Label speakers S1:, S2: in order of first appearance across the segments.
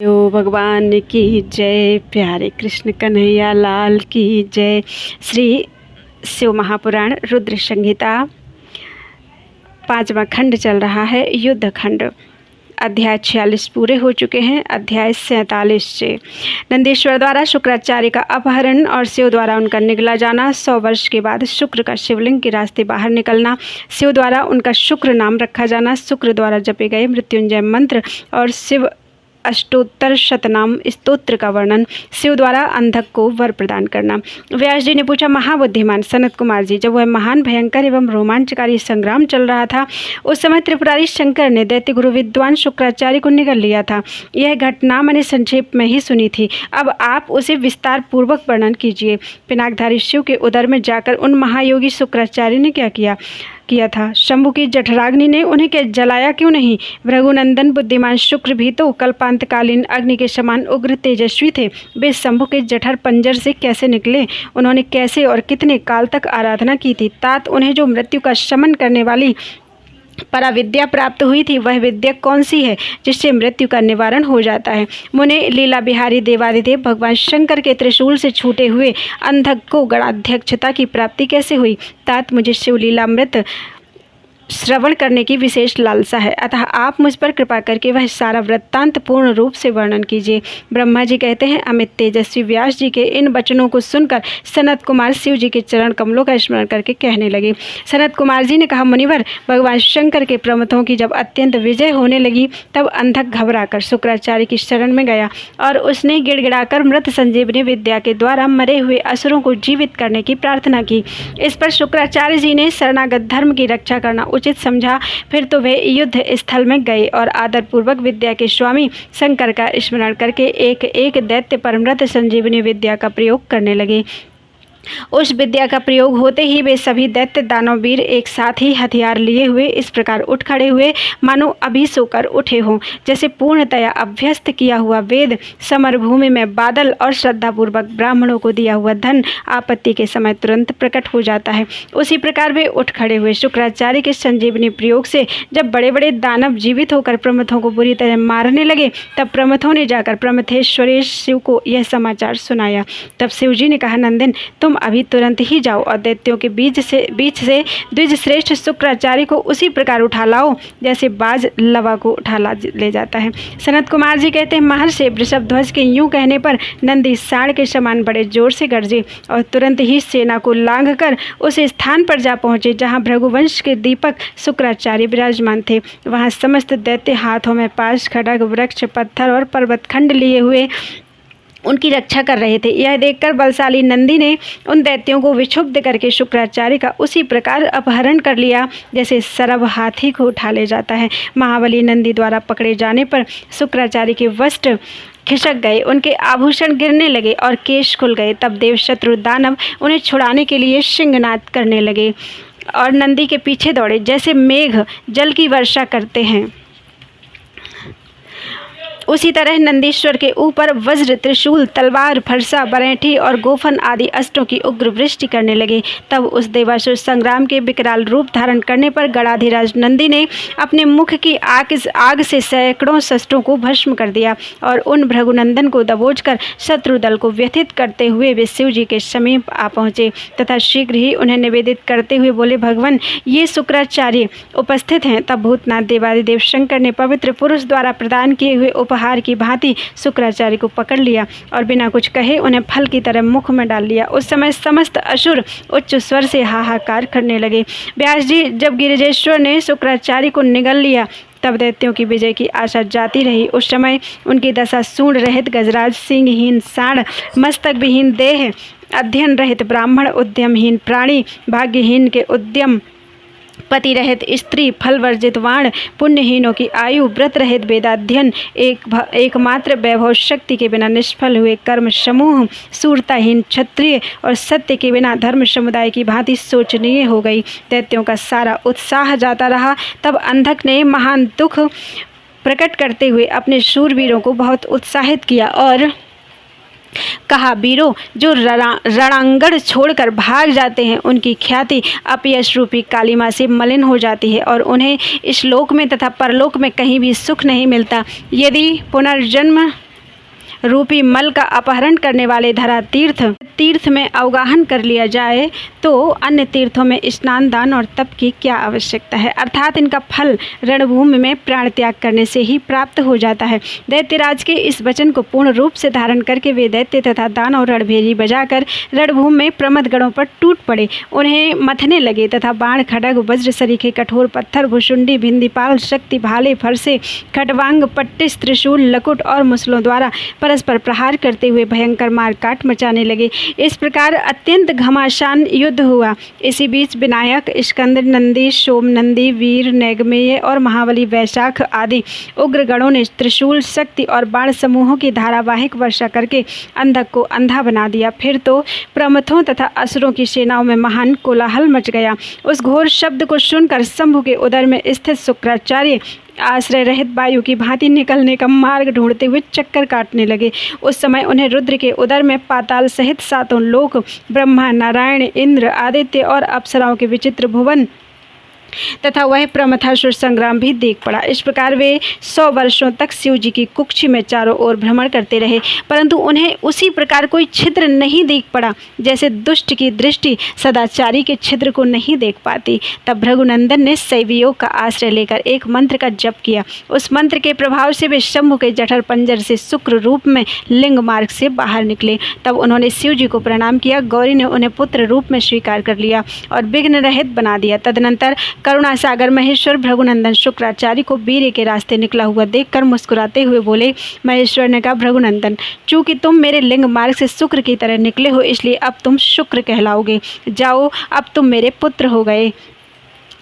S1: यो भगवान की जय, प्यारे कृष्ण कन्हैया लाल की जय। श्री शिव महापुराण रुद्र संहिता 5वां खंड चल रहा है, युद्ध खंड। अध्याय 46 पूरे हो चुके हैं। अध्याय 47 से नंदीश्वर द्वारा शुक्राचार्य का अपहरण और शिव द्वारा उनका निगला जाना, 100 वर्ष के बाद शुक्र का शिवलिंग के रास्ते बाहर निकलना, शिव द्वारा उनका शुक्र नाम रखा जाना, शुक्र द्वारा जपे गए मृत्युंजय मंत्र और शिव अष्टोत्तर शतनाम स्तोत्र का वर्णन, शिव द्वारा अंधक को वर प्रदान करना। व्यास जी ने पूछा, महाबुद्धिमान सनत कुमार जी, जब वह महान भयंकर एवं रोमांचकारी संग्राम चल रहा था, उस समय त्रिपुरारी शंकर ने दैत्य गुरु विद्वान शुक्राचार्य को निगल लिया था। यह घटना मैंने संक्षेप में ही सुनी थी, अब आप उसे विस्तार पूर्वक वर्णन कीजिए। पिनाकधारी शिव के उदर में जाकर उन महायोगी शुक्राचार्य ने क्या किया था? शंभु की जठराग्नि ने उन्हें क्या जलाया क्यों नहीं? भृगुनंदन बुद्धिमान शुक्र भी तो कल्पांतकालीन अग्नि के समान उग्र तेजस्वी थे। वे शंभु के जठर पंजर से कैसे निकले? उन्होंने कैसे और कितने काल तक आराधना की थी? तात उन्हें जो मृत्यु का शमन करने वाली पराविद्या प्राप्त हुई थी, वह विद्या कौन सी है जिससे मृत्यु का निवारण हो जाता है? मुने लीला बिहारी देवादिदेव भगवान शंकर के त्रिशूल से छूटे हुए अंधक को गणाध्यक्षता की प्राप्ति कैसे हुई? तात मुझे शिवलीलामृत श्रवण करने की विशेष लालसा है, अतः आप मुझ पर कृपा करके वह सारा वृत्तांत पूर्ण रूप से वर्णन कीजिए। ब्रह्मा जी कहते हैं, अमित तेजस्वी व्यास जी के इन वचनों को सुनकर सनत कुमार शिव जी के चरण कमलों का स्मरण करके कहने लगे। सनत कुमार जी ने कहा, मुनिवर, भगवान शंकर के प्रमथों की जब अत्यंत विजय होने लगी, तब अंधक घबराकर शुक्राचार्य की शरण में गया और उसने गिड़गिड़ाकर मृत संजीवनी विद्या के द्वारा मरे हुए असुरों को जीवित करने की प्रार्थना की। इस पर शुक्राचार्य जी ने शरणागत धर्म की रक्षा करना उचित समझा। फिर तो वे युद्ध स्थल में गए और आदरपूर्वक विद्या के स्वामी शंकर का स्मरण करके एक एक दैत्य पर मृत संजीवनी विद्या का प्रयोग करने लगे। उस विद्या का प्रयोग होते ही वे सभी दैत्य दानववीर एक साथ ही हथियार लिए हुए इस प्रकार उठ खड़े हुए मानो अभी सोकर उठे हों, जैसे पूर्णतया अभ्यस्त किया हुआ वेद समरभूमि में बादल और श्रद्धापूर्वक ब्राह्मणों को दिया हुआ धन आपत्ति के समय तुरंत प्रकट हो जाता है। उसी प्रकार वे उठ खड़े हुए। शुक्राचार्य के संजीवनी प्रयोग से जब बड़े बड़े दानव जीवित होकर प्रमथों को बुरी तरह मारने लगे, तब प्रमथों ने जाकर प्रमथेश्वरेश शिव को यह समाचार सुनाया। तब शिव जी ने कहा, नंदन, तुम अभी तुरंत ही जाओ और दैत्यों के बीच से द्विज श्रेष्ठ शुक्राचार्य को उसी प्रकार उठा लाओ जैसे बाज लवा को उठा ले जाता है। सनत कुमार जी कहते हैं, महर्षि वृषभध्वज के यूं कहने पर नंदी साढ़ के समान बड़े जोर से गरजे और तुरंत ही सेना को लांघकर उस स्थान पर जा पहुंचे जहां भृगुवंश के दीपक शुक्राचार्य विराजमान थे। वहां समस्त दैत्य हाथों में पाश, खड्ग, वृक्ष, पत्थर और पर्वतखंड लिए हुए उनकी रक्षा कर रहे थे। यह देखकर बलशाली नंदी ने उन दैत्यों को विक्षुब्ध करके शुक्राचार्य का उसी प्रकार अपहरण कर लिया जैसे सरब हाथी को उठा ले जाता है। महाबली नंदी द्वारा पकड़े जाने पर शुक्राचार्य के वस्त्र खिसक गए, उनके आभूषण गिरने लगे और केश खुल गए। तब देवशत्रु दानव उन्हें छुड़ाने के लिए सिंहनाद करने लगे और नंदी के पीछे दौड़े जैसे मेघ जल की वर्षा करते हैं। उसी तरह नंदीश्वर के ऊपर वज्र, त्रिशूल, तलवार, फरसा, बरेठी और गोफन आदि अस्त्रों की उग्र वृष्टि करने लगे। तब उस देवासुर संग्राम के विकराल रूप धारण करने पर गणाधिराज नंदी ने अपने मुख की आग से सैकड़ों शस्त्रों को भस्म कर दिया और उन भृगुनंदन को दबोचकर शत्रु दल को व्यथित करते हुए वे शिव जी के समीप आ पहुँचे तथा शीघ्र ही उन्हें निवेदित करते हुए बोले, भगवान, ये शुक्राचार्य उपस्थित हैं। तब भूतनाथ देवादिदेव शंकर ने पवित्र पुरुष द्वारा प्रदान किए हुए उपहार की भांति शुक्राचार्य को पकड़ लिया और बिना कुछ कहे उन्हें फल की तरह मुख में डाल लिया। उस समय समस्त असुर उच्च स्वर से हाहाकार करने लगे। व्यास जी, जब गिरिजेश्वर ने शुक्राचार्य को निगल लिया, तब दैत्यों की विजय की आशा जाती रही। उस समय उनकी दशा सूंड रहित गजराज, सिंहहीन साढ़, मस्तक विहीन देह, अध्ययन रहित ब्राह्मण, उद्यमहीन प्राणी, भाग्यहीन के उद्यम, पति रहित स्त्री, फल वर्जित वाण, पुण्यहीनों की आयु, व्रत रहित वेदाध्ययन, एकमात्र वैभव शक्ति के बिना निष्फल हुए कर्म समूह, सूरताहीन क्षत्रिय और सत्य के बिना धर्म समुदाय की भांति शोचनीय हो गई। दैत्यों का सारा उत्साह जाता रहा। तब अंधक ने महान दुख प्रकट करते हुए अपने शूरवीरों को बहुत उत्साहित किया और कहा, वीरों, जो रणांगण छोड़कर भाग जाते हैं उनकी ख्याति अपयश रूपी कालिमा से मलिन हो जाती है और उन्हें इस लोक में तथा परलोक में कहीं भी सुख नहीं मिलता। यदि पुनर्जन्म रूपी मल का अपहरण करने वाले धरा तीर्थ में अवगाहन कर लिया जाए तो अन्य तीर्थों में स्नान, दान और तप की क्या आवश्यकता है। अर्थात इनका फल रणभूमि में प्राण त्याग करने से ही प्राप्त हो जाता है। दैत्यराज के इस वचन को पूर्ण रूप से धारण करके वे दैत्य तथा दान और रणभेरी बजाकर रणभूमि में प्रमथ गणों पर टूट पड़े, उन्हें मथने लगे तथा बाण, खड्ग, वज्र सरीखे, कठोर पत्थर, भुशुंडी, भिंदीपाल, शक्ति, भाले, फरसे, खटवांग, पट्टिस, त्रिशूल, लकुट और मुसलों द्वारा परस्पर प्रहार करते हुए भयंकर मारकाट मचाने लगे। इस प्रकार अत्यंत घमासान युद्ध हुआ। इसी बीच विनायक, स्कंद, नंदी, सोम नंदी, वीर, नैगमेय और महाबली वैशाख आदि उग्र गणों ने त्रिशूल, शक्ति और बाण समूहों की धारावाहिक वर्षा करके अंधक को अंधा बना दिया। फिर तो प्रमथों तथा असुरों की सेनाओं में महान कोलाहल मच गया। उस घोर शब्द को सुनकर शंभु के उदर में स्थित शुक्राचार्य आश्रय रहित वायु की भांति निकलने का मार्ग ढूंढते हुए चक्कर काटने लगे। उस समय उन्हें रुद्र के उदर में पाताल सहित सातों लोक, ब्रह्मा, नारायण, इंद्र, आदित्य और अप्सराओं के विचित्र भुवन तथा वह प्रमथासुर संग्राम भी देख पड़ा। इस प्रकार वे 100 वर्षों तक शिव जी की कुक्षी में चारों ओर भ्रमण करते रहे, परंतु उन्हें उसी प्रकार कोई छिद्र नहीं देख पड़ा जैसे दुष्ट की दृष्टि सदाचारी के छिद्र को नहीं देख पाती। तब भृगुनंदन ने शैवयोग का आश्रय लेकर एक मंत्र का जप किया। उस मंत्र के प्रभाव से वे शंभु के जठर पंजर से शुक्र रूप में लिंग मार्ग से बाहर निकले। तब उन्होंने शिव जी को प्रणाम किया। गौरी ने उन्हें पुत्र रूप में स्वीकार कर लिया और विघ्न रहित बना दिया। तदनंतर करुणा सागर महेश्वर भृगुनंदन शुक्राचार्य को वीर्य के रास्ते निकला हुआ देखकर मुस्कुराते हुए बोले। महेश्वर ने कहा, भृगुनंदन, चूंकि तुम मेरे लिंग मार्ग से शुक्र की तरह निकले हो, इसलिए अब तुम शुक्र कहलाओगे। जाओ, अब तुम मेरे पुत्र हो गए।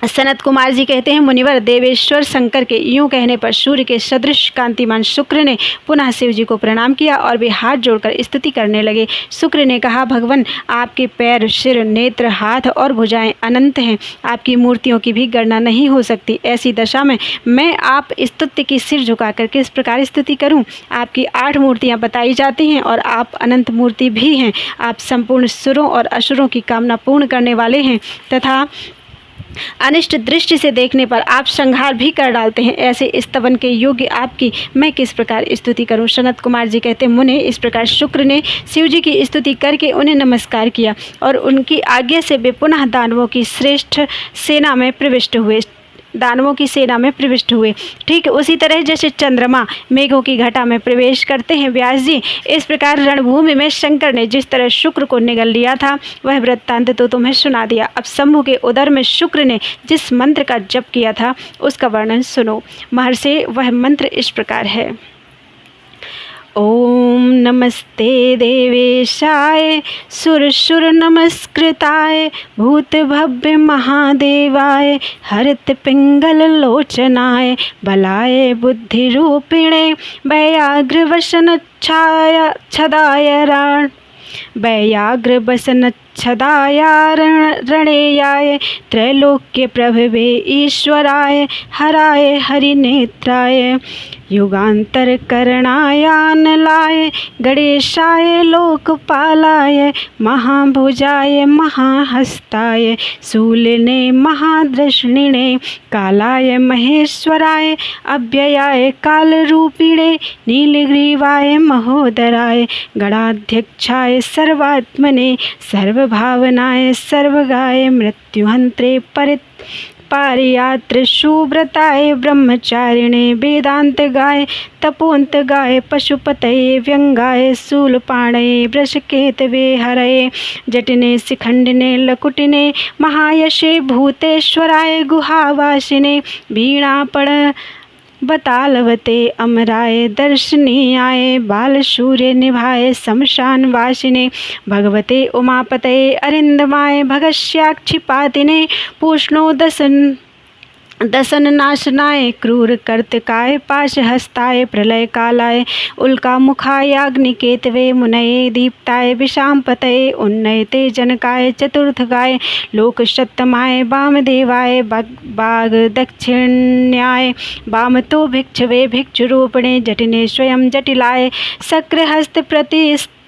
S1: सनत कुमार जी कहते हैं, मुनिवर देवेश्वर शंकर के यूं कहने पर सूर्य के सदृश कांतिमान शुक्र ने पुनः शिव जी को प्रणाम किया और वे हाथ जोड़कर स्तुति करने लगे। शुक्र ने कहा, भगवान, आपके पैर, सिर, नेत्र, हाथ और भुजाएं अनंत हैं। आपकी मूर्तियों की भी गणना नहीं हो सकती। ऐसी दशा में मैं आप स्तुति की सिर झुकाकर किस प्रकार स्तुति करूं? आपकी 8 मूर्तियां बताई जाती हैं और आप अनंत मूर्ति भी हैं। आप संपूर्ण सुरों और असुरों की कामना पूर्ण करने वाले हैं तथा अनिष्ट दृष्टि से देखने पर आप संहार भी कर डालते हैं। ऐसे स्तवन के योग्य आपकी मैं किस प्रकार स्तुति करूं? सनत कुमार जी कहते, मुने, इस प्रकार शुक्र ने शिव जी की स्तुति करके उन्हें नमस्कार किया और उनकी आज्ञा से वे पुनः दानवों की सेना में प्रविष्ट हुए। ठीक उसी तरह जैसे चंद्रमा मेघों की घटा में प्रवेश करते हैं व्यास जी, इस प्रकार रणभूमि में शंकर ने जिस तरह शुक्र को निगल लिया था वह वृत्तांत तो तुम्हें सुना दिया। अब शंभु के उदर में शुक्र ने जिस मंत्र का जप किया था उसका वर्णन सुनो। महर्षि, वह मंत्र इस प्रकार है। ओम नमस्ते देवेशाय सुर नमस्कृताय भूत भव्य महादेवाय हरित पिंगल लोचनाय बलाय बुद्धि रूपिणे व्याघ्र वसन छदाय रणेयाय त्रैलोक्य प्रभवे ईश्वराय हराय हरिनेत्राय युगांतर करणायानलाय गणेशाय लोकपालाय महाभुजाय महाहस्ताय शूलिने महादृष्णिने कालाय महेश्वराय अव्ययाय कालरूपिणे नीलग्रीवाय महोदराय गणाध्यक्षाय सर्वात्मने सर्वभावनाय सर्वगाय मृत्युहंत्रे पारियात्र सुव्रताय ब्रह्मचारिणे वेदांत गाय तपोंत गाय पशुपतये व्यंगाय शूलपाणये वृषकेतवे हरये जटिने शिखंडिने लकुटिने महायशे भूतेश्वराय गुहावासिने वीणापण बतालवते अमराय दर्शनीयाय बालसूर्य निभाय शमशान वासिने भगवते उमापतये अरिंदमाय भगस्याक्षिपातिने पूष्णो दसन नाशनाय क्रूर कर्तकाय पाशहस्ताय प्रलय कालाय उल्कामुखाय अग्निकेतवे मुनये दीप्ताय विषांपतये उन्नयते जनकाय चतुर्थगाय लोकशतमाय वामदेवाय बाग दक्षिण्याय वामतो भिक्षवे भिक्षुरूपिणे जटिने स्वयं जटिलाय शक्रहस्त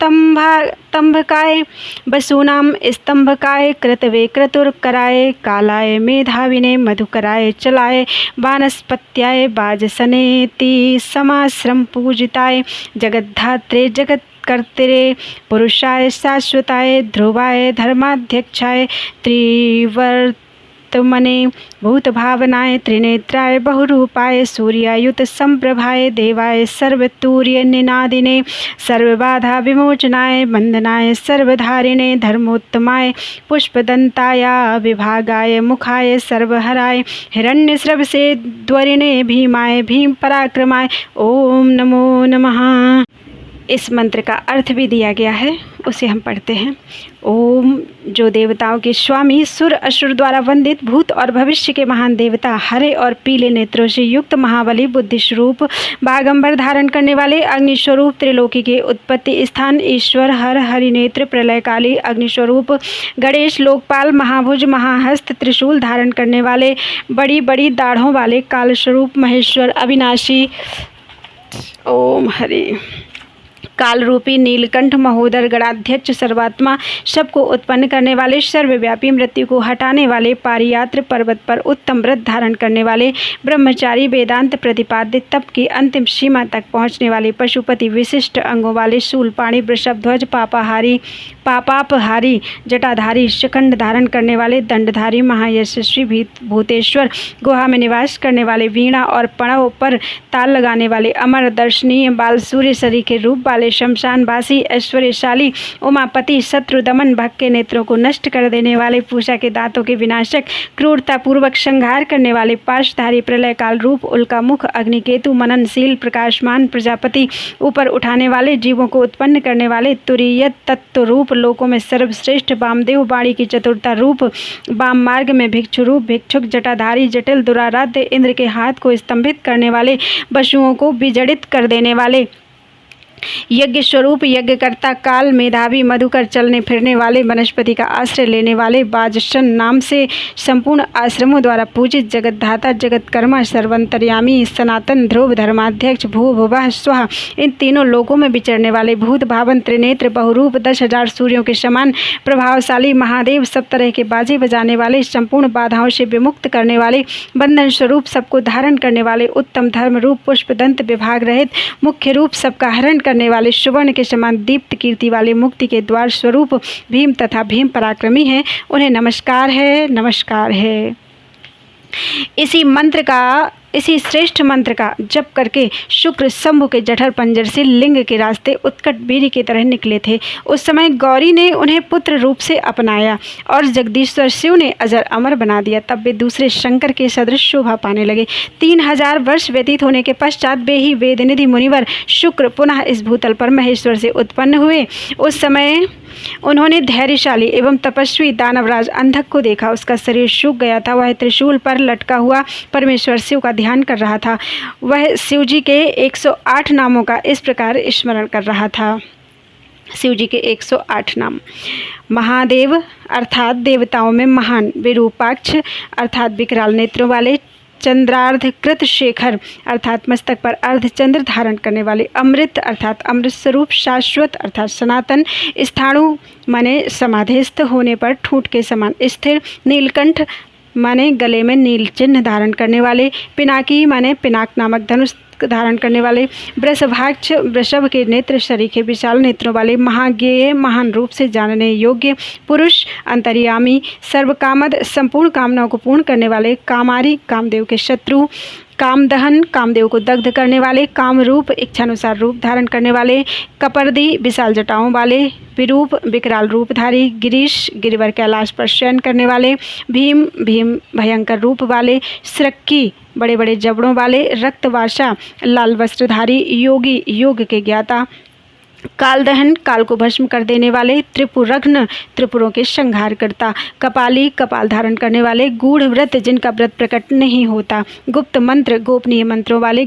S1: स्तंभकाय वसूनां स्तंभकाय कृतवे क्रतुर्कराय कालाय मेधाविने मधुकराय चलाय वानस्पत्याय वाजसनेति समाश्रम पूजिताय जगद्धात्रे जगत्कर्त्रे पुरुषाय शाश्वताय ध्रुवाय धर्माध्यक्षाय त्रिवर्तमने भूतभावनाय त्रिनेत्राय बहुरूपाय सूर्यायुत संप्रभाय देवाय सर्वतूर्य निनादिने सर्वबाधा विमोचनाय वंदनाय सर्वधारिणे धर्मोत्तमाय पुष्पदंताय विभागाय मुखाय सर्वहराय हिरण्यस्रवसे द्वरिणे भीमाय भीम पराक्रमाय ओम नमो नमः। इस मंत्र का अर्थ भी दिया गया है, उसे हम पढ़ते हैं। ओम, जो देवताओं के स्वामी सुर असुर द्वारा वंदित भूत और भविष्य के महान देवता, हरे और पीले नेत्रों से युक्त महाबली, बुद्धि स्वरूप बागंबर धारण करने वाले, अग्निस्वरूप त्रिलोकी के उत्पत्ति स्थान ईश्वर, हर हरि नेत्र प्रलयकाली अग्निस्वरूप गणेश, लोकपाल, महाभुज महाहस्त त्रिशूल धारण करने वाले, बड़ी बड़ी दाढ़ों वाले काल स्वरूप महेश्वर अविनाशी, ओम हरि काल रूपी नीलकंठ महोदर गणाध्यक्ष सर्वात्मा, सबको उत्पन्न करने वाले, सर्वव्यापी, मृत्यु को हटाने वाले, पारियात्र पर्वत पर उत्तम व्रत धारण करने वाले, ब्रह्मचारी, वेदांत प्रतिपाद्य तप की अंतिम सीमा तक पहुँचने वाले, पशुपति, विशिष्ट अंगों वाले, शूलपाणी, वृषभध्वज, पापापहारी, जटाधारी, शिखंड धारण करने वाले, दंडधारी, महायशस्वी, भूतेश्वर, गुहा में निवास करने वाले, वीणा और पणव पर ताल लगाने वाले, अमर दर्शनीय, बाल सूर्य शरीर के रूप वाले, शमशानवासी, ऐश्वर्यशाली, उमापति, शत्रु दमन, भक्त के नेत्रों को नष्ट कर देने वाले, पूषा के दांतों के विनाशक, क्रूरता पूर्वक संहार करने वाले, पाशधारी, प्रलय काल रूप, उल्का मुख, अग्निकेतु, मननशील, प्रकाशमान, प्रजापति, ऊपर उठाने वाले, जीवों को उत्पन्न करने वाले, तुरीयत तत्व रूप, लोकों में सर्वश्रेष्ठ, वामदेव, वाणी की चतुरता रूप, वाम मार्ग में भिक्षु रूप, भिक्षुक, जटाधारी, जटिल, दुराराध्य, इंद्र के हाथ को स्तंभित करने वाले, पशुओं को विजड़ित कर देने वाले, यज्ञ स्वरूप, यज्ञकर्ता, काल, मेधावी, मधुकर, चलने फिरने वाले, वनस्पति का आश्रय लेने वाले, बाजशन नाम से संपूर्ण आश्रमों द्वारा पूजित, जगतधाता, जगतकर्मा, सर्वंतर्यामी, सनातन, ध्रुव, धर्माध्यक्ष, भू भुवः स्वः, इन तीनों लोकों में विचरने वाले, भूत भावन, त्रिनेत्र, बहुरूप, 10,000 सूर्यों के समान प्रभावशाली महादेव, सब तरह के बाजे बजाने वाले, संपूर्ण बाधाओं से विमुक्त करने वाले, बंधन स्वरूप, सबको धारण करने वाले, उत्तम धर्म रूप, पुष्पदंत, विभाग रहित, मुख्य रूप, सबका हरण करने वाले, सुवर्ण के समान दीप्त कीर्ति वाले, मुक्ति के द्वार स्वरूप भीम तथा भीम पराक्रमी हैं, उन्हें नमस्कार है, नमस्कार है। इसी श्रेष्ठ मंत्र का जप करके शुक्र शंभु के जठर पंजर से लिंग के रास्ते उत्कट बीरी की तरह निकले थे। उस समय गौरी ने उन्हें पुत्र रूप से अपनाया और जगदीश्वर शिव ने अजर अमर बना दिया। तब वे दूसरे शंकर के सदृश शोभा पाने लगे। 3000 वर्ष व्यतीत होने के पश्चात वे ही वेदनिधि मुनिवर शुक्र पुनः इस भूतल पर महेश्वर से उत्पन्न हुए। उस समय उन्होंने धैर्यशाली एवं तपस्वी दानवराज अंधक को देखा। उसका शरीर सूख गया था। वह त्रिशूल पर लटका हुआ परमेश्वर शिव का ध्यान कर रहा था। वह शिव जी के 108 नामों का इस प्रकार स्मरण कर रहा था। शिव जी के 108 नाम। महादेव अर्थात देवताओं में महान, विरूपाक्ष अर्थात विकराल नेत्रों वाले, चंद्रार्धकृत शेखर अर्थात मस्तक पर अर्धचंद्र धारण करने वाले, अमृत अर्थात अमृत स्वरूप, शाश्वत अर्थात सनातन, स्थाणु माने समाधिस्थ होने पर ठूंठ के समान स्थिर, नीलकंठ माने गले में नील चिन्ह धारण करने वाले, पिनाकी माने पिनाक नामक धनुष धारण करने वाले, वृषभाक्ष वृषभ के नेत्र सरीखे विशाल नेत्रों वाले, महाज्ञेय महान रूप से जानने योग्य पुरुष, अंतर्यामी, सर्वकामद संपूर्ण कामनाओं को पूर्ण करने वाले, कामारी कामदेव के शत्रु, कामदहन कामदेव को दग्ध करने वाले, कामरूप इच्छानुसार रूप धारण करने वाले, कपर्दी विशाल जटाओं वाले, विरूप विकराल रूपधारी, गिरीश गिरिवर कैलाश पर शयन करने वाले, भीम भीम भयंकर रूप वाले, श्रक्की बड़े बड़े जबड़ों वाले, रक्तवासा लाल वस्त्रधारी, योगी योग के ज्ञाता, कालदहन काल को भस्म कर देने वाले, त्रिपुरघ्न त्रिपुरों के संहार करता, कपाली कपाल धारण करने वाले, गूढ़ व्रत जिनका व्रत प्रकट नहीं होता, गुप्त मंत्र गोपनीय मंत्रों वाले,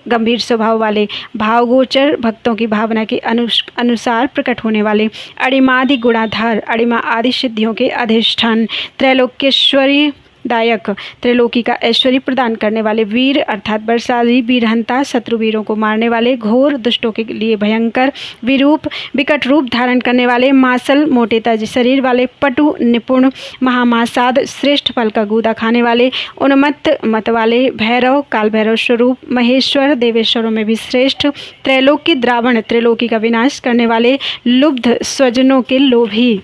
S1: गंभीर स्वभाव वाले, भावगोचर भक्तों की भावना के अनुसार प्रकट होने वाले, अणिमादि गुणाधार, अणिमा आदि सिद्धियों के अधिष्ठान, त्रैलोक्येश्वरी दायक, त्रिलोकी का ऐश्वर्य प्रदान करने वाले, वीर अर्थात बलशाली, वीरहंता, शत्रु वीरों को मारने वाले, घोर, दुष्टों के लिए भयंकर, विरूप, विकट रूप धारण करने वाले, मासल, मोटे तेज शरीर वाले, पटु, निपुण, महामासाद, श्रेष्ठ फल का गूदा खाने वाले, उन्मत्त मत वाले, भैरव, काल भैरव स्वरूप, महेश्वर, देवेश्वरों में भी श्रेष्ठ, त्रैलोकी द्रावण, त्रिलोकी का विनाश करने वाले, लुब्ध, स्वजनों के लोभी,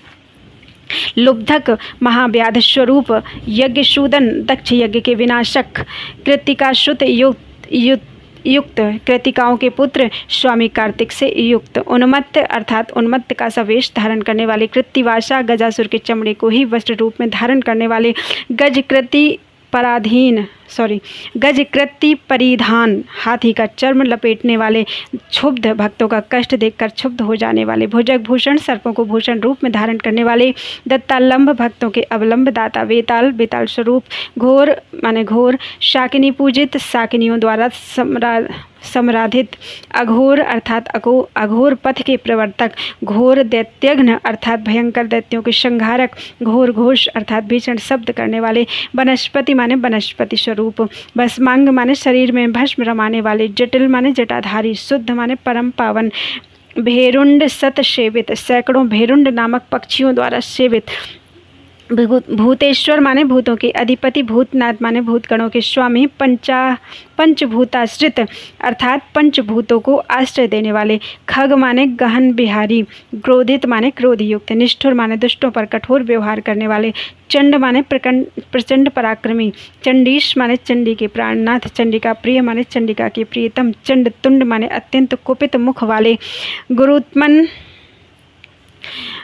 S1: लुब्धक, महाव्याध स्वरूप, यज्ञशूदन, दक्ष यज्ञ के विनाशक, कृतिकाश्रुत युक्त, कृतिकाओं के पुत्र, स्वामी कार्तिक से युक्त, उन्मत्त अर्थात उन्मत्त का सा वेश धारण करने वाले, कृत्तिवासा, गजासुर के चमड़े को ही वस्त्र रूप में धारण करने वाले, गजकृति परिधान, हाथी का चर्म लपेटने वाले, क्षुब्ध, भक्तों का कष्ट देखकर क्षुब्ध हो जाने वाले, भुजग भूषण, सर्पों को भूषण रूप में धारण करने वाले, दत्तालंब, भक्तों के अवलंब दाता, वेताल, बेताल स्वरूप, घोर माने घोर, शाकिनी पूजित, शाकिनियों द्वारा समराधित, अघोर अर्थात अघोर पथ के प्रवर्तक, घोर दैत्यघ्न अर्थात भयंकर दैत्यों के संहारक, घोर घोष अर्थात भीषण शब्द करने वाले, वनस्पति माने वनस्पति स्वरूप, भस्मांग माने शरीर में भस्म रमाने वाले, जटिल माने जटाधारी, शुद्ध माने परम पावन, भेरुंड सत सेवित, सैकड़ों भेरुंड नामक पक्षियों द्वारा सेवित, भूतेश्वर माने भूतों के अधिपति, भूतनाथ माने भूतगणों के स्वामी, पंचभूताश्रित अर्थात पंचभूतों को आश्रय देने वाले, खग माने गहन बिहारी, क्रोधित माने क्रोधयुक्त, निष्ठुर माने दुष्टों पर कठोर व्यवहार करने वाले, चंड माने प्रचंड पराक्रमी, चंडीश माने चंडी के प्राणनाथ, चंडिका प्रिय माने चंडिका के प्रियतम, चंड तुंड माने अत्यंत कुपित मुख वाले,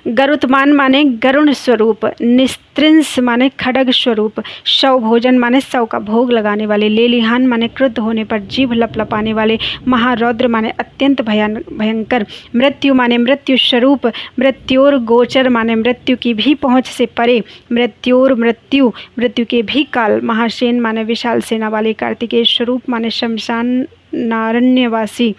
S1: गरुत्मान माने गरुण स्वरूप, निस्त्रिंस माने खड्ग स्वरूप, शव भोजन माने शव का भोग लगाने वाले, लेलिहान माने क्रुद्ध होने पर जीभ लपलपाने वाले, महारौद्र माने अत्यंत भयंकर, मृत्यु माने मृत्यु स्वरूप, मृत्योर गोचर माने मृत्यु की भी पहुँच से परे, मृत्योर मृत्यु के भी काल, महासेन माने विशाल सेना वाले, कार्तिकेय स्वरूप माने शमशान नारण्यवासी,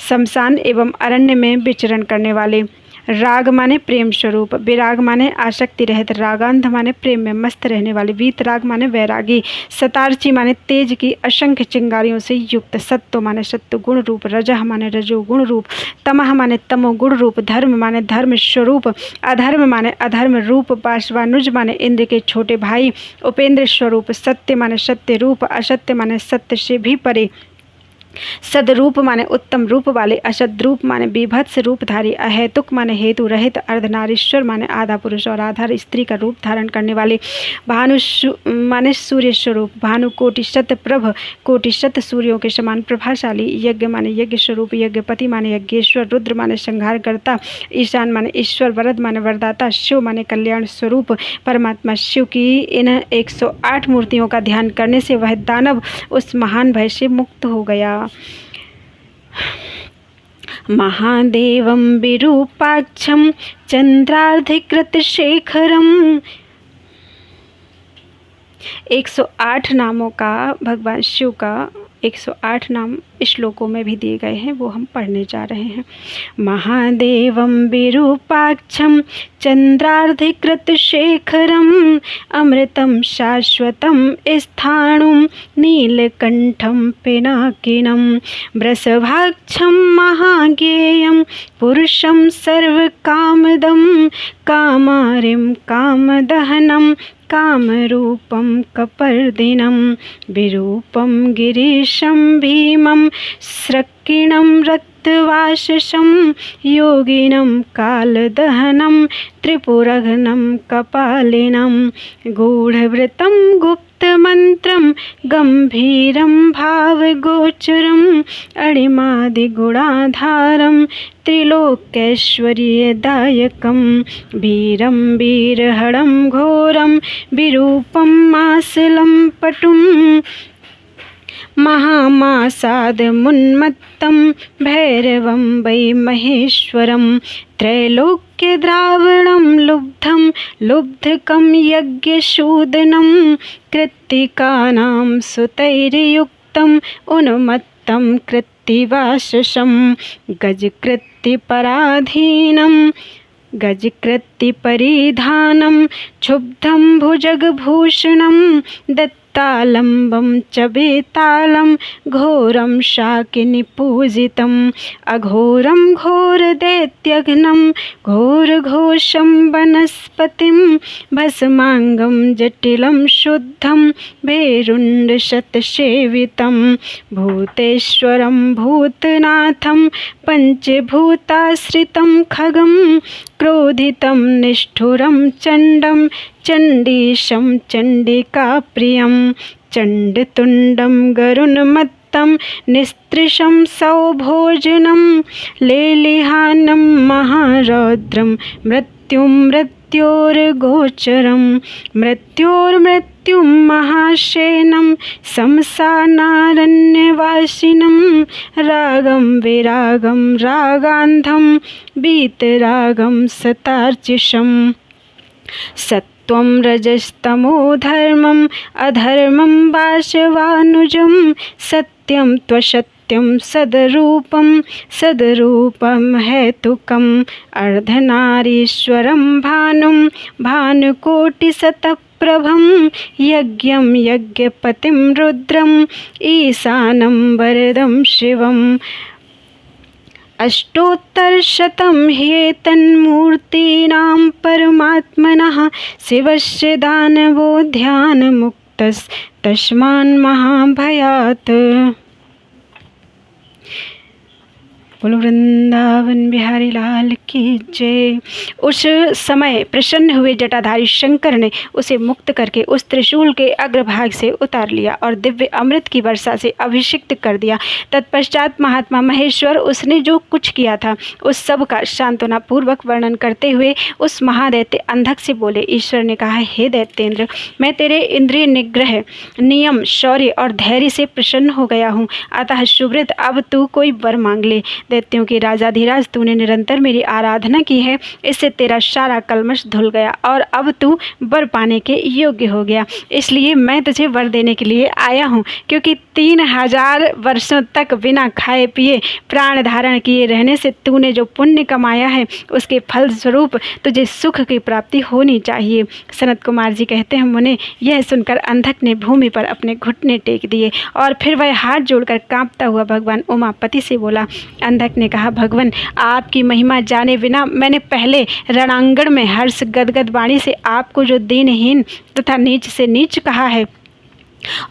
S1: शमशान एवं अरण्य में विचरण करने वाले, राग माने प्रेम स्वरूप, विराग माने आसक्ति रहित, रागांध माने प्रेम में मस्त रहने वाले, वीतराग माने वैरागी, शतार्ची माने तेज की असंख्य चिंगारियों से युक्त, सत्व माने सत्व गुण रूप, रजह माने रजो गुण रूप, तमह माने तमो गुण रूप, धर्म माने धर्म स्वरूप, अधर्म माने अधर्म रूप, पार्श्वानुज माने इंद्र के छोटे भाई, उपेंद्र स्वरूप, सत्य माने सत्य रूप, असत्य माने सत्य से भी परे, सदरूप माने उत्तम रूप वाले, असद्रूप माने बीभत्स रूपधारी, अहेतुक माने हेतु रहित, अर्धनारीश्वर माने आधा पुरुष और आधा स्त्री का रूप धारण करने वाले, भानु माने सूर्य स्वरूप, भानु कोटि शत प्रभ, कोटि शत सूर्यों के समान प्रभाशाली, यज्ञ माने यज्ञ स्वरूप, यज्ञपति माने यज्ञेश्वर, रुद्र माने संहारकर्ता, ईशान माने ईश्वर, वरद माने वरदाता, शिव माने कल्याण स्वरूप, परमात्मा शिव की इन 108 मूर्तियों का ध्यान करने से वह दानव उस महान भय से मुक्त हो गया। महादेवं विरूपाक्षं चंद्रार्धिकृत शेखरम, 108 नामों का भगवान शिव का 108 नाम श्लोकों में भी दिए गए हैं, वो हम पढ़ने जा रहे हैं। महादेवं विरूपाक्षं चंद्रार्धिकृत शेखरम, अमृतं शाश्वतं स्थाणुं नीलकंठं पिनाकिनं, वृषभाक्षं महाज्ञेयं पुरुषं सर्वकामदं, कामारिं कामदहनं कामरूपं कपर्दिनं, विरूपं गिरीशं भीमं स्रक्किणं रक्तवाशसं, योगिनं कालदहनं त्रिपुरघ्नं कपालिनं, गूढव्रतं गुप्तमन्त्रं गम्भीरं भावगोचरम्, अणिमादिगुणाधारं त्रिलोकैश्वर्यदायकं, वीरं वीरहरं घोरं विरूपं मासलं पटुं, महामासादमुन्मत्तं भैरवं वै महेश्वरं, त्रैलोक्यद्रावणं लुब्धं लुब्धकं यज्ञशूदनं, कृत्तिकानां सुतैर्युक्तम् उन्मत्तं कृत्तिवाससं, गजकृत्तिपराधीनं, गजकृत्ति परिधानं क्षुब्धं भुजगभूषणं दत्तालम्बं च बेतालं घोरं शाकिनीपूजितम् अघोरं घोरदैत्यघ्नं घोरघोषं वनस्पतिं भस्माङ्गं जटिलं शुद्धं भैरुण्डशतसेवितं भूतेश्वरं भूतनाथं पञ्चभूताश्रितं खगं क्रोधितं निष्ठुरं चण्डं चण्डीशं चण्डिकाप्रियं चण्डतुण्डं गरुणमत्तं निस्त्रिशं सौभोजनं लेलिहानं महारौद्रं मृत्युर्मृत्योर्गोचरं मृत्युं महाशयनं शमशानारण्यवासिनं रागं विरागं रागान्धं वीतरागं सतार्चिषम् सत्वं रजस्तमो धर्मम् अधर्मं वासवानुजं सत्यं त्वसत्यं सदरूपं हेतुकम् अर्धनारीश्वरं भानुं भानुकोटिशतप्रभं यज्ञं यज्ञपतिं रुद्रम् ईशानं वरदं शिवम् अष्टोत्तरशतं ह्येतन्मूर्तीनां परमात्मनः शिवस्य दानवो ध्यानमुक्तस्तस्मान्महाभयात्। बोलो वृंदावन बिहारी लाल की जय। उस समय प्रसन्न हुए जटाधारी शंकर ने उसे मुक्त करके उस त्रिशूल के अग्रभाग से उतार लिया और दिव्य अमृत की वर्षा से अभिषिक्त कर दिया। तत्पश्चात महात्मा महेश्वर उसने जो कुछ किया था उस सब का सांत्वना पूर्वक वर्णन करते हुए उस महादैत्य अंधक से बोले। ईश्वर ने कहा, हे दैत्येंद्र, मैं तेरे इंद्रिय निग्रह, नियम, शौर्य और धैर्य से प्रसन्न हो गया हूँ। अतः सुब्रत, अब तू कोई वर मांग ले। दैत्यों के राजाधिराज, तूने निरंतर मेरी आराधना की है, इससे तेरा सारा कलमश धुल गया और अब तू वर पाने के योग्य हो गया। इसलिए मैं तुझे वर देने के लिए आया हूँ, क्योंकि 3000 वर्षों तक बिना खाए पिए प्राण धारण किए रहने से तूने जो पुण्य कमाया है उसके फल स्वरूप तुझे सुख की प्राप्ति होनी चाहिए। सनत कुमार जी कहते हैं, मुने, यह सुनकर अंधक ने भूमि पर अपने घुटने टेक दिए और फिर वह हाथ जोड़कर कांपता हुआ भगवान उमापति से बोला। अंधक ने कहा, भगवान, आपकी महिमा जाने बिना मैंने पहले रणांगण में हर्ष गदगद वाणी से आपको जो दीनहीन तथा नीच से नीच कहा है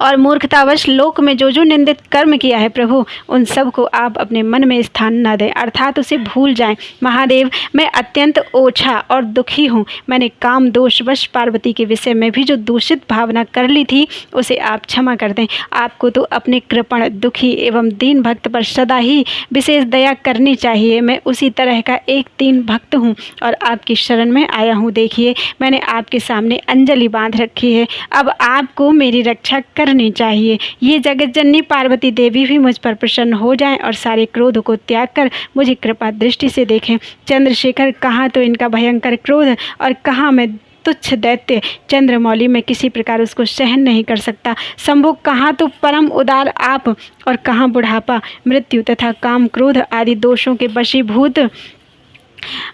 S1: और मूर्खतावश लोक में जो जो निंदित कर्म किया है, प्रभु, उन सब को आप अपने मन में स्थान न दें, अर्थात उसे भूल जाएं। महादेव, मैं अत्यंत ओछा और दुखी हूँ। मैंने काम दोषवश पार्वती के विषय में भी जो दूषित भावना कर ली थी उसे आप क्षमा कर दें। आपको तो अपने कृपण, दुखी एवं दीन भक्त पर सदा ही विशेष दया करनी चाहिए। मैं उसी तरह का एक दीन भक्त हूँ और आपकी शरण में आया हूँ। देखिए, मैंने आपके सामने अंजलि बांध रखी है। अब आपको मेरी रक्षा करनी चाहिए। ये जगत जननी पार्वती देवी भी मुझ पर प्रसन्न हो जाएं और सारे क्रोध को त्याग कर मुझे कृपा दृष्टि से देखें। चंद्रशेखर, कहाँ तो इनका भयंकर क्रोध और कहाँ मैं तुच्छ दैत्य चंद्रमौली में किसी प्रकार उसको सहन नहीं कर सकता। शंभु, कहाँ तो परम उदार आप और कहाँ बुढ़ापा, मृत्यु तथा काम क्रोध आदि दोषों के वशीभूत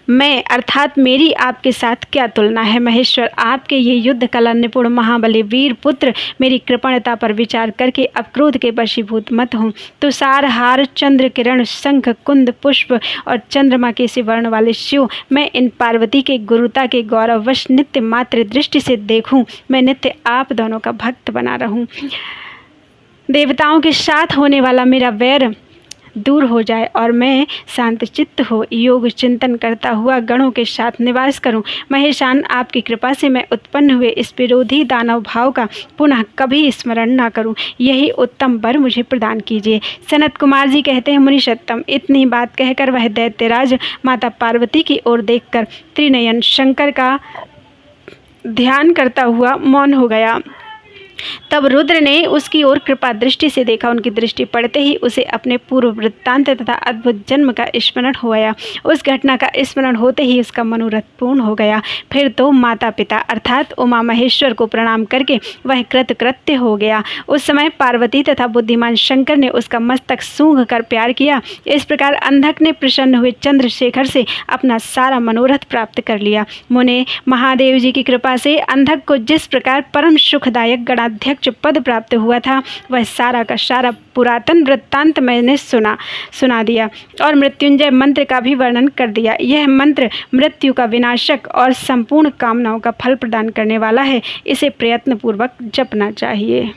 S1: मैं, अर्थात मेरी आपके साथ क्या तुलना है। महेश्वर, आपके ये युद्ध कला निपुण महाबली वीर पुत्र मेरी कृपणता पर विचार करके अब क्रोध के वशीभूत मत हों। तुषार हार, चंद्र किरण, शंख, कुंद, पुष्प और चंद्रमा के से वर्ण वाले शिव, मैं इन पार्वती के गुरुता के गौरववश नित्य मात्र दृष्टि से देखूं। मैं नित्य आप दोनों का भक्त बना रहूं। देवताओं के साथ होने वाला मेरा वैर दूर हो जाए और मैं शांत चित्त हो योग चिंतन करता हुआ गणों के साथ निवास करूं। महेशान, आपकी कृपा से मैं उत्पन्न हुए इस विरोधी दानव भाव का पुनः कभी स्मरण ना करूं। यही उत्तम वर मुझे प्रदान कीजिए। सनत कुमार जी कहते हैं, मुनिषत्तम, इतनी बात कहकर वह दैत्यराज माता पार्वती की ओर देखकर त्रिनयन शंकर का ध्यान करता हुआ मौन हो गया। तब रुद्र ने उसकी ओर कृपा दृष्टि से देखा। उनकी दृष्टि पड़ते ही उसे अपने पूर्व वृत्तांत तथा अद्भुत जन्म का स्मरण हो गया। उस घटना का स्मरण होते ही उसका मनोरथ पूर्ण हो गया। फिर तो माता पिता अर्थात उमा महेश्वर को प्रणाम करके वह कृतकृत्य हो गया। उस समय पार्वती तथा बुद्धिमान शंकर ने उसका मस्तक सूंघ कर प्यार किया। इस प्रकार अंधक ने प्रसन्न हुए चंद्रशेखर से अपना सारा मनोरथ प्राप्त कर लिया। मुने महादेव जी की कृपा से अंधक को जिस प्रकार परम सुखदायक गणाध्यक्ष पद प्राप्त हुआ था, वह सारा का सारा पुरातन वृत्तांत मैंने सुना दिया और मृत्युंजय मंत्र का भी वर्णन कर दिया। यह मंत्र मृत्यु का विनाशक और संपूर्ण कामनाओं का फल प्रदान करने वाला है। इसे प्रयत्नपूर्वक जपना चाहिए।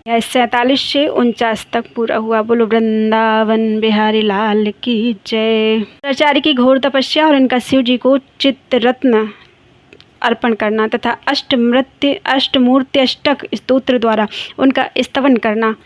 S1: 47 से 49 तक पूरा हुआ। बोलो वृंदावन बिहारी लाल की जय। शुक्राचार्य की घोर तपस्या और इनका शिव जी को चित्तरत्न अर्पण करना तथा अष्टमूर्त्यष्टक स्तोत्र द्वारा उनका स्तवन करना,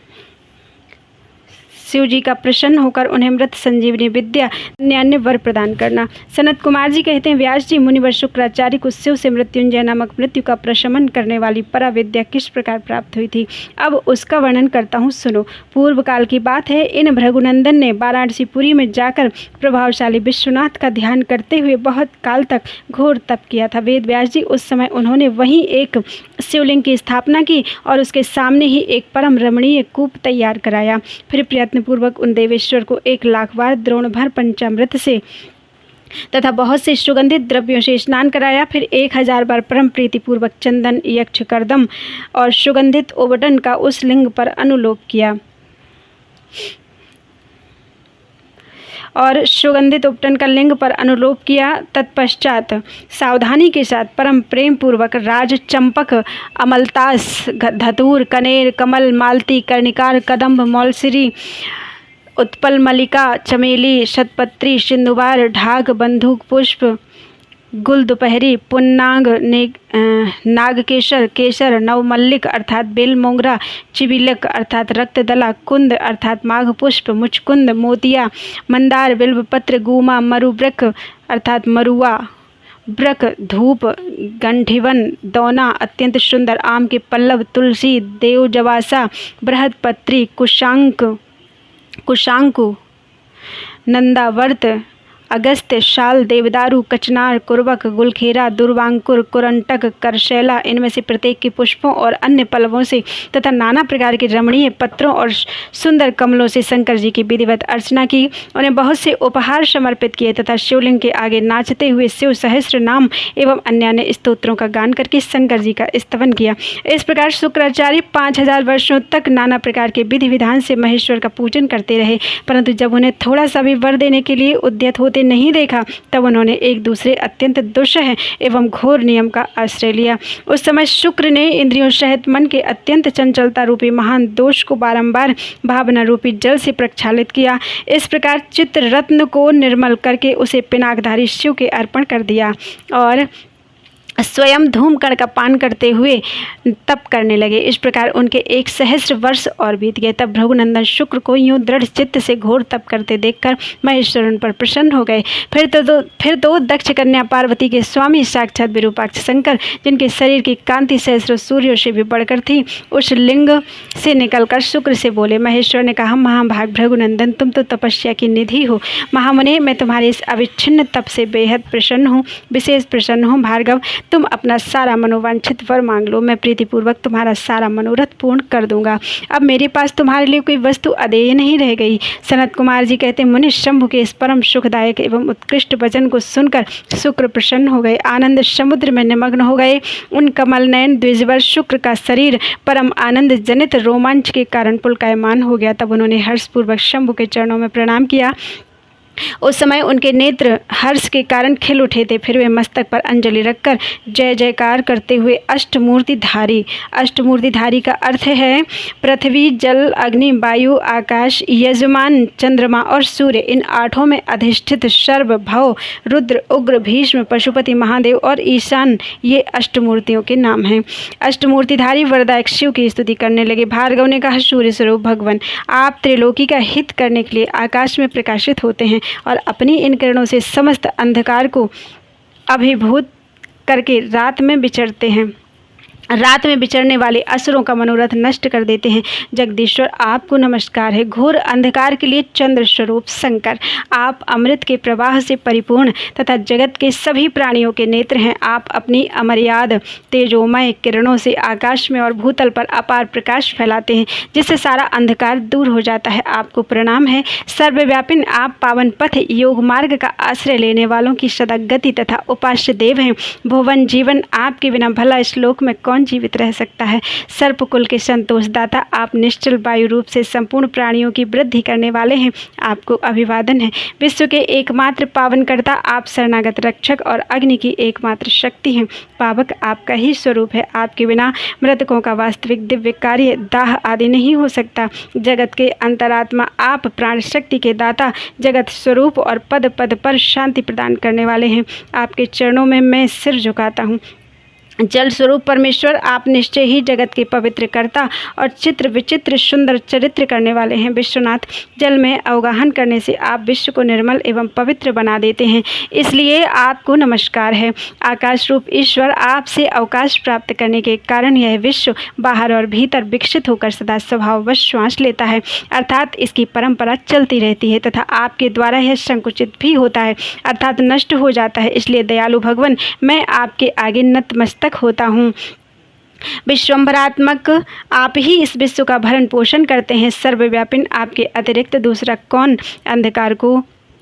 S1: शिव जी का प्रसन्न होकर उन्हें मृत संजीवनी विद्या अन्य वर प्रदान करना। सनत कुमार जी कहते हैं, व्यास जी मुनिवर शुक्राचार्य को शिव से मृत्युंजय नामक मृत्यु का प्रशमन करने वाली परा विद्या किस प्रकार प्राप्त हुई थी, अब उसका वर्णन करता हूँ, सुनो। पूर्व काल की बात है। इन भृगुनंदन ने वाराणसीपुरी में जाकर प्रभावशाली विश्वनाथ का ध्यान करते हुए बहुत काल तक घोर तप किया था। वेद व्यास जी उस समय उन्होंने वहीं एक शिवलिंग की स्थापना की और उसके सामने ही एक परम रमणीय कूप तैयार कराया। फिर प्रयत्नपूर्वक उन देवेश्वर को 1 लाख बार द्रोण भर पंचामृत से तथा बहुत से सुगंधित द्रव्यों से स्नान कराया। फिर 1000 बार परम प्रीतिपूर्वक चंदन, यक्ष कर्दम और सुगंधित ओबटन का उस लिंग पर अनुलोप किया तत्पश्चात सावधानी के साथ परम प्रेम पूर्वक राज चंपक, अमलतास, धतूर, कनेर, कमल, मालती, कर्णिकार, कदम्ब, मौलसिरी, उत्पल मल्लिका, चमेली, शतपत्री, सिंधुवार, ढाक, बंदूक पुष्प, गुल दोपहरी, पुन्नाग, नागकेशर, केसर, नवमल्लिक अर्थात बेल मोंगरा, चिबिलक अर्थात रक्तदला, कुंद अर्थात माघ पुष्प, मुचकुंद, मोतिया, मंदार, बिल्वपत्र, गुमा, मरुब्रक अर्थात मरुआ, ब्रक, धूप, गंठिवन, दौना, अत्यंत सुंदर आम के पल्लव, तुलसी, देवजवासा, बृहदपत्री, कुशांकु, नंदावर्त, अगस्त्य, शाल, देवदारू, कचनार, कुर्बक, गुलखेरा, दुर्वांकुर, कुरंटक, करशैला, इनमें से प्रत्येक के पुष्पों और अन्य पल्लवों से तथा नाना प्रकार के रमणीय पत्रों और सुंदर कमलों से शंकर जी की विधिवत अर्चना की। उन्हें बहुत से उपहार समर्पित किए तथा शिवलिंग के आगे नाचते हुए शिव सहस्त्र नाम एवं अन्य स्तोत्रों का गान करके शंकर जी का स्तवन किया। इस प्रकार शुक्राचार्य 5000 वर्षों तक नाना प्रकार के विधि विधान से महेश्वर का पूजन करते रहे, परंतु जब उन्हें थोड़ा सा भी वर देने के लिए उद्यत होते नहीं देखा, तब उन्होंने एक दूसरे अत्यंत दुस्सह एवं घोर नियम का आश्रय लिया। उस समय शुक्र ने इंद्रियों सहित मन के अत्यंत चंचलता रूपी महान दोष को बारंबार भावना रूपी जल से प्रक्षालित किया। इस प्रकार चित्तरत्न को निर्मल करके उसे पिनाकधारी शिव के अर्पण कर दिया और स्वयं धूमकण का पान करते हुए तप करने लगे। इस प्रकार उनके 1 सहस्र वर्ष और बीत गए। तब भृगुनंदन शुक्र को यूं दृढ़ चित्त से घोर तप करते देखकर महेश्वर उन पर प्रसन्न हो गए। फिर तो दक्ष कन्या पार्वती के स्वामी साक्षात विरूपाक्ष शंकर, जिनके शरीर की कांति सहस्र सूर्यों से भी बढ़कर थी, उस लिंग से निकलकर शुक्र से बोले। महेश्वर ने कहा, महाभाग भृगुनंदन, तुम तो तपस्या की निधि हो। महामुने, मैं तुम्हारे इस अविच्छिन्न तप से बेहद प्रसन्न हूँ, विशेष प्रसन्न हूँ। भार्गव, तुम अपना सारा मनोवांछित वर मांग लो, मैं प्रीतिपूर्वक तुम्हारा सारा मनोरथ पूर्ण कर दूंगा। अब मेरे पास तुम्हारे लिए कोई वस्तु अदेय नहीं रह गई। सनत कुमार जी कहते, मुनि शंभु के इस परम सुखदायक एवं उत्कृष्ट वचन को सुनकर शुक्र प्रसन्न हो गए, आनंद समुद्र में निमग्न हो गए। उन कमल नयन द्विजवर शुक्र का शरीर परम आनंद जनित रोमांच के कारण पुलकायमान हो गया। तब उन्होंने हर्षपूर्वक शंभु के चरणों में प्रणाम किया। उस समय उनके नेत्र हर्ष के कारण खिल उठे थे। फिर वे मस्तक पर अंजलि रखकर जय जयकार करते हुए अष्टमूर्तिधारी का अर्थ है पृथ्वी, जल, अग्नि, वायु, आकाश, यजमान, चंद्रमा और सूर्य, इन 8 में अधिष्ठित सर्व, भव, रुद्र, उग्र, भीष्म, पशुपति, महादेव और ईशान, ये अष्टमूर्तियों के नाम हैं। अष्टमूर्तिधारी वरदायक शिव की स्तुति करने लगे। भार्गव ने कहा, सूर्य स्वरूप भगवान, आप त्रिलोकी का हित करने के लिए आकाश में प्रकाशित होते हैं। और अपनी इन किरणों से समस्त अंधकार को अभिभूत करके रात में विचरने वाले असुरों का मनोरथ नष्ट कर देते हैं। जगदीश्वर आपको नमस्कार है। घोर अंधकार के लिए चंद्र स्वरूप शंकर, आप अमृत के प्रवाह से परिपूर्ण तथा जगत के सभी प्राणियों के नेत्र हैं। आप अपनी अमर्याद तेजोमय किरणों से आकाश में और भूतल पर अपार प्रकाश फैलाते हैं, जिससे सारा अंधकार दूर हो जाता है। आपको प्रणाम है। सर्वव्यापिन आप पावन पथ योग मार्ग का आश्रय लेने वालों की सदा गति तथा उपास्य देव हैं। भुवन जीवन आपके बिना भला श्लोक में कौन जीवित रह सकता है। सर्पकुल के संतोषदाता आप निश्चल वायु रूप से संपूर्ण प्राणियों की वृद्धि करने वाले हैं। आपको अभिवादन है। विश्व के एकमात्र पावनकर्ता आप शरणागत रक्षक और अग्नि की एकमात्र शक्ति हैं। पावक आपका ही स्वरूप है। आपके बिना मृतकों का वास्तविक दिव्य कार्य दाह आदि नहीं हो सकता। जगत के अंतरात्मा आप प्राण शक्ति के दाता, जगत स्वरूप और पद पद पर शांति प्रदान करने वाले हैं। आपके चरणों में मैं सिर झुकाता हूँ। जल स्वरूप परमेश्वर आप निश्चय ही जगत के पवित्र कर्ता और चित्र विचित्र सुंदर चरित्र करने वाले हैं। विश्वनाथ, जल में अवगाहन करने से आप विश्व को निर्मल एवं पवित्र बना देते हैं, इसलिए आपको नमस्कार है। आकाश रूप ईश्वर, आपसे अवकाश प्राप्त करने के कारण यह विश्व बाहर और भीतर विकसित होकर सदा स्वभाववश श्वास लेता है, अर्थात इसकी परंपरा चलती रहती है तथा आपके द्वारा यह संकुचित भी होता है, अर्थात नष्ट हो जाता है। इसलिए दयालु भगवान, मैं आपके आगे नतमस्तक होता हूँ। विश्वम्भरात्मक आप ही इस विश्व का भरण पोषण करते हैं। सर्वव्यापिन आपके अतिरिक्त दूसरा कौन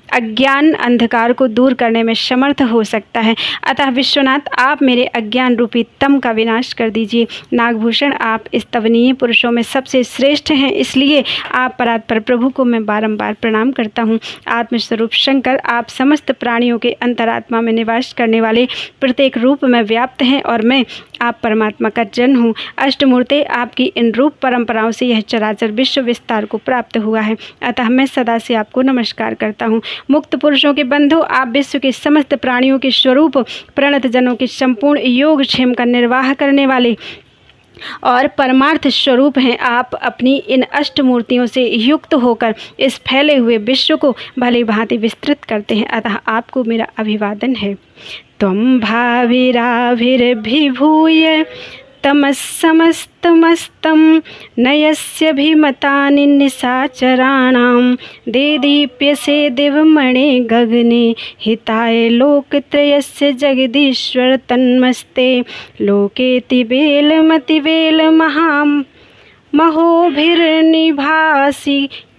S1: अज्ञान अंधकार को दूर करने में समर्थ हो सकता है। अतः विश्वनाथ, आप मेरे अज्ञान रूपी तम का विनाश कर दीजिए। नागभूषण, आप स्तवनीय पुरुषों में सबसे श्रेष्ठ हैं, इसलिए आप परात्पर प्रभु को मैं बारंबार प्रणाम करता हूँ। आत्मस्वरूप शंकर, आप समस्त प्राणियों के अंतरात्मा में निवास करने वाले प्रत्येक रूप में व्याप्त हैं और मैं आप परमात्मा का जन हूँ। अष्टमूर्ते, आपकी इन रूप परंपराओं से यह चराचर विश्व विस्तार को प्राप्त हुआ है, अतः मैं सदा से आपको नमस्कार करता हूँ। मुक्त पुरुषों के बंधु, आप विश्व के समस्त प्राणियों के स्वरूप, प्रणत जनों के संपूर्ण योग क्षेम का निर्वाह करने वाले और परमार्थ स्वरूप हैं। आप अपनी इन अष्टमूर्तियों से युक्त होकर इस फैले हुए विश्व को भली भांति विस्तृत करते हैं, अतः आपको मेरा अभिवादन है। त्वं भाविराभिर्भिभूय तमस्समस्तमस्तं नयस्यभिमतानि निशाचराणां देदीप्यसे दिवमणे गगने हिताय लोकत्रयस्य जगदीश्वर तन्मस्ते। लोकेति वेलमतिवेलमहां महोभिर्निभासि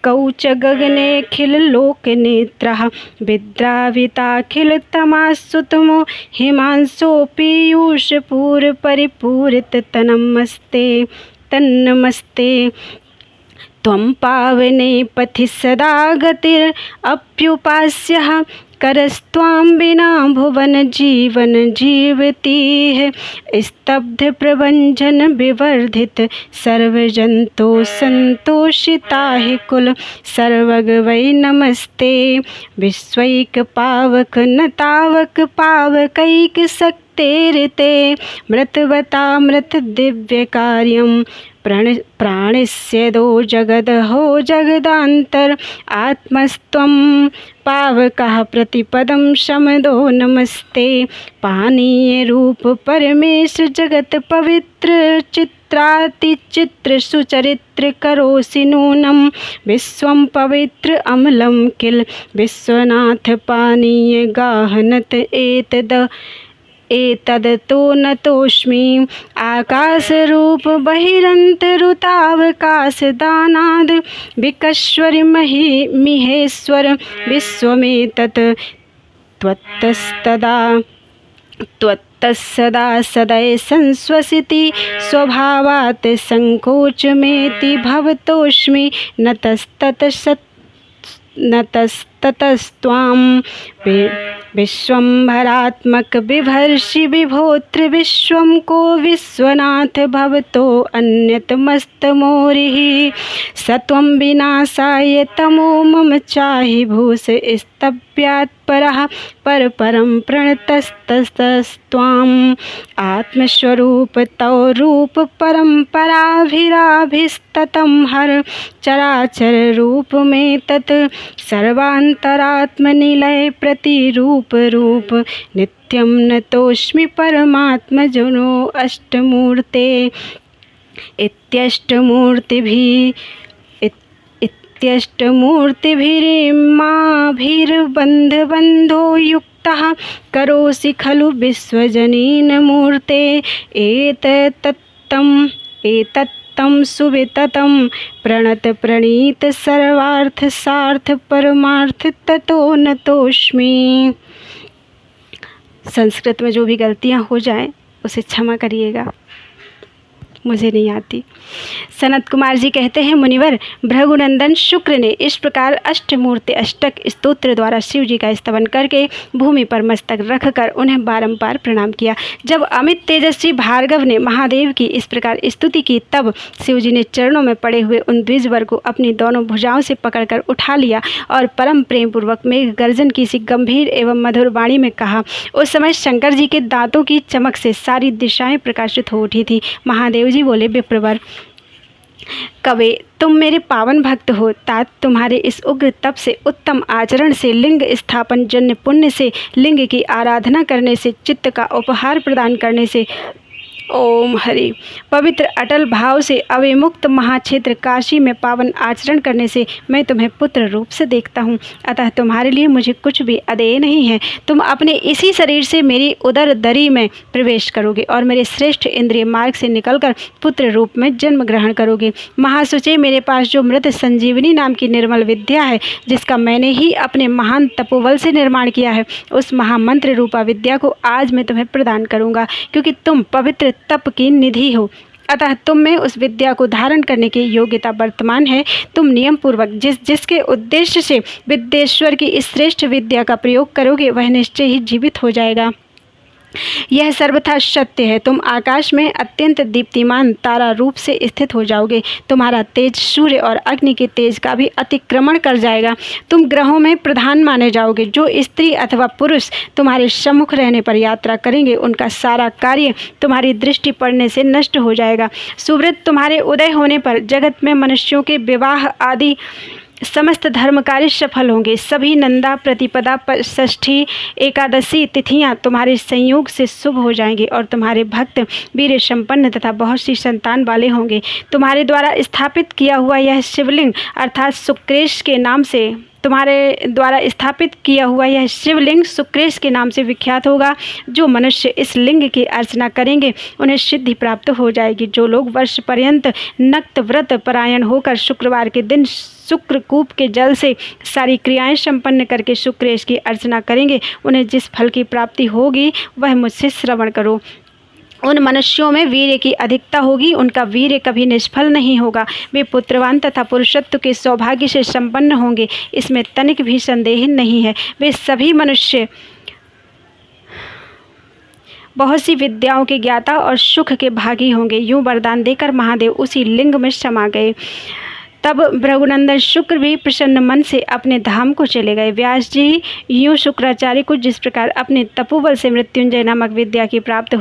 S1: कौच गगनेऽखिल लोकनेत्रः विद्राविताखिलतमासुतमो हिमांशो पीयूषपूरपरिपूरिततनमस्ते तन्नमस्ते। त्वं पावने पथि सदा गतिरप्युपास्यः करस्त्वां बिना भुवन जीवन जीवती है। स्तब्ध प्रभंजन विवर्धित सर्वजंतो संतोषिता है कुल सर्वग वै नमस्ते। विश्वैक पावक नतावक पावकैक शक्तेरिते मृतवता मृत दिव्य कार्यम प्राणस्यदो जगदहो जगदांतर आत्मस्त्वं पावकः प्रतिपदं शमदो नमस्ते। पानीय रूप परमेश जगत पवित्र चित्रातिचित्र सुचरित्र करोसि नूनं विश्वं पवित्र अमलं किल विश्वनाथ पानीय गाहनत एतदतो नतोऽस्मि। आकाशरूप बहिरन्तरुतावकाशदानाद् विकश्वरि मिहेश्वर विश्वमेतत् त्वत्तस्सदा सदय संश्वसिति स्वभावात् संकोचमेति भवतोऽस्मि नतस्ततस्त्वां विश्वम्भरात्मक बिभर्षि विभोत्र विश्वं को विश्वनाथ भवतो अन्यतमस्तमोरिः सत्वं विनाशाय तमो मम चाहि भूष स्तव्यात् परः परपरं प्रणतस्तस्त्वाम् आत्मस्वरूप तौ रूप परम्पराभिराभिस्ततं हर चराचर रूप में तत् सर्वान्तरात्मनिलय प्रतिरूप रूप नित्यं नतोऽस्मि परमात्मजनो अष्टमूर्ते इत्यष्टमूर्तिभिर्माभिर्बन्धबन्धो युक्तः करोसि खलु विश्वजनीनमूर्ते एतत्तं सुविततं प्रणत प्रणीत सर्वार्थ सार्थ परमार्थ ततो नतोऽस्मि। संस्कृत में जो भी गलतियाँ हो जाएं उसे क्षमा करिएगा, मुझे नहीं आती। सनत कुमार जी कहते हैं, मुनिवर भृगुनंदन शुक्र ने इस प्रकार अष्टमूर्ति अष्टक स्तोत्र द्वारा शिव जी का स्तवन करके भूमि पर मस्तक रखकर उन्हें बारंबार प्रणाम किया। जब अमित तेजस्वी भार्गव ने महादेव की इस प्रकार स्तुति की, तब शिव जी ने चरणों में पड़े हुए उन द्विजवर को अपनी दोनों भुजाओं से पकड़कर उठा लिया और परम प्रेम पूर्वक मेघ गर्जन की सी गंभीर एवं मधुर वाणी में कहा। उस समय शंकर जी के दांतों की चमक से सारी दिशाएं प्रकाशित हो उठी थी। महादेव जी बोले, विप्रवर कवे, तुम मेरे पावन भक्त हो, तात तुम्हारे इस उग्र तप से, उत्तम आचरण से, लिंग स्थापन जन्य पुण्य से, लिंग की आराधना करने से, चित्त का उपहार प्रदान करने से, ओम हरि, पवित्र अटल भाव से अविमुक्त महाक्षेत्र काशी में पावन आचरण करने से मैं तुम्हें पुत्र रूप से देखता हूँ। अतः तुम्हारे लिए मुझे कुछ भी अदेय नहीं है। तुम अपने इसी शरीर से मेरी उदर दरी में प्रवेश करोगे और मेरे श्रेष्ठ इंद्रिय मार्ग से निकलकर पुत्र रूप में जन्म ग्रहण करोगे। महासुचे, मेरे पास जो मृत संजीवनी नाम की निर्मल विद्या है, जिसका मैंने ही अपने महान तपोबल से निर्माण किया है, उस महामंत्र रूपा विद्या को आज मैं तुम्हें प्रदान करूँगा, क्योंकि तुम पवित्र तप की निधि हो। अतः तुम में उस विद्या को धारण करने की योग्यता वर्तमान है। तुम नियम पूर्वक जिसके उद्देश्य से विद्येश्वर की इस श्रेष्ठ विद्या का प्रयोग करोगे, वह निश्चय ही जीवित हो जाएगा। यह सर्वथा सत्य है। तुम आकाश में अत्यंत दीप्तिमान तारा रूप से स्थित हो जाओगे। तुम्हारा तेज सूर्य और अग्नि के तेज का भी अतिक्रमण कर जाएगा। तुम ग्रहों में प्रधान माने जाओगे। जो स्त्री अथवा पुरुष तुम्हारे सम्मुख रहने पर यात्रा करेंगे, उनका सारा कार्य तुम्हारी दृष्टि पड़ने से नष्ट हो जाएगा। सुव्रत, तुम्हारे उदय होने पर जगत में मनुष्यों के विवाह आदि समस्त धर्म कार्य सफल होंगे। सभी नंदा, प्रतिपदा, षष्ठी, एकादशी तिथियां तुम्हारे संयोग से शुभ हो जाएंगे और तुम्हारे भक्त वीर संपन्न तथा बहुत सी संतान वाले होंगे। तुम्हारे द्वारा स्थापित किया हुआ यह शिवलिंग अर्थात शुक्रेश के नाम से शिवलिंग शुक्रेश के नाम से विख्यात होगा। जो मनुष्य इस लिंग की अर्चना करेंगे, उन्हें सिद्धि प्राप्त हो जाएगी। जो लोग वर्ष पर्यंत नक्त व्रत परायण होकर शुक्रवार के दिन शुक्रकूप के जल से सारी क्रियाएं संपन्न करके शुक्रेश की अर्चना करेंगे, उन्हें जिस फल की प्राप्ति होगी वह मुझसे श्रवण करो। उन मनुष्यों में वीर्य की अधिकता होगी, उनका वीर्य कभी निष्फल नहीं होगा। वे पुत्रवान तथा पुरुषत्व के सौभाग्य से संपन्न होंगे, इसमें तनिक भी संदेह नहीं है। वे सभी मनुष्य बहुत सी विद्याओं के ज्ञाता और सुख के भागी होंगे। यूं वरदान देकर महादेव उसी लिंग में समा गए। तब भृगुनंदन शुक्र भी प्रसन्न मन से अपने धाम को चले गए। व्यास जी यूँ शुक्राचार्य को जिस प्रकार अपने तपोबल से मृत्युंजय नामक विद्या की प्राप्ति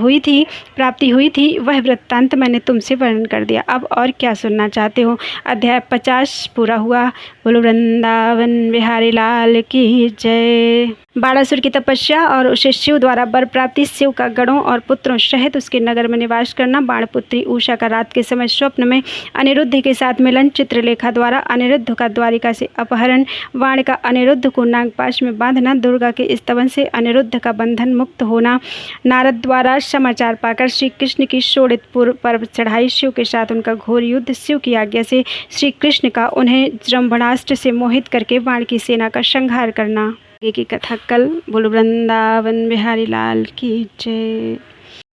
S1: हुई थी वह वृत्तांत मैंने तुमसे वर्णन कर दिया। अब और क्या सुनना चाहते हो? अध्याय 50 पूरा हुआ। बोलो वृंदावन बिहारी लाल की जय। बाणासुर की तपस्या और उसे शिव द्वारा वर प्राप्ति, शिव का गणों और पुत्रों सहित उसके नगर में निवास करना, बाणपुत्री उषा का रात के समय स्वप्न में अनिरुद्ध के साथ मिलन, चित्रलेखा द्वारा अनिरुद्ध का द्वारिका से अपहरण, वाण का अनिरुद्ध को नागपाश में बांधना, दुर्गा के स्तवन से अनिरुद्ध का बंधन मुक्त होना, नारद द्वारा समाचार पाकर श्री कृष्ण की शोणितपुर पर चढ़ाई, शिव के साथ उनका घोर युद्ध, शिव की आज्ञा से श्री कृष्ण का उन्हें जृंभणास्त्र से मोहित करके बाण की सेना का संहार करना। आगे की कथा कल। बोलो वृंदावन बिहारी लाल की जय।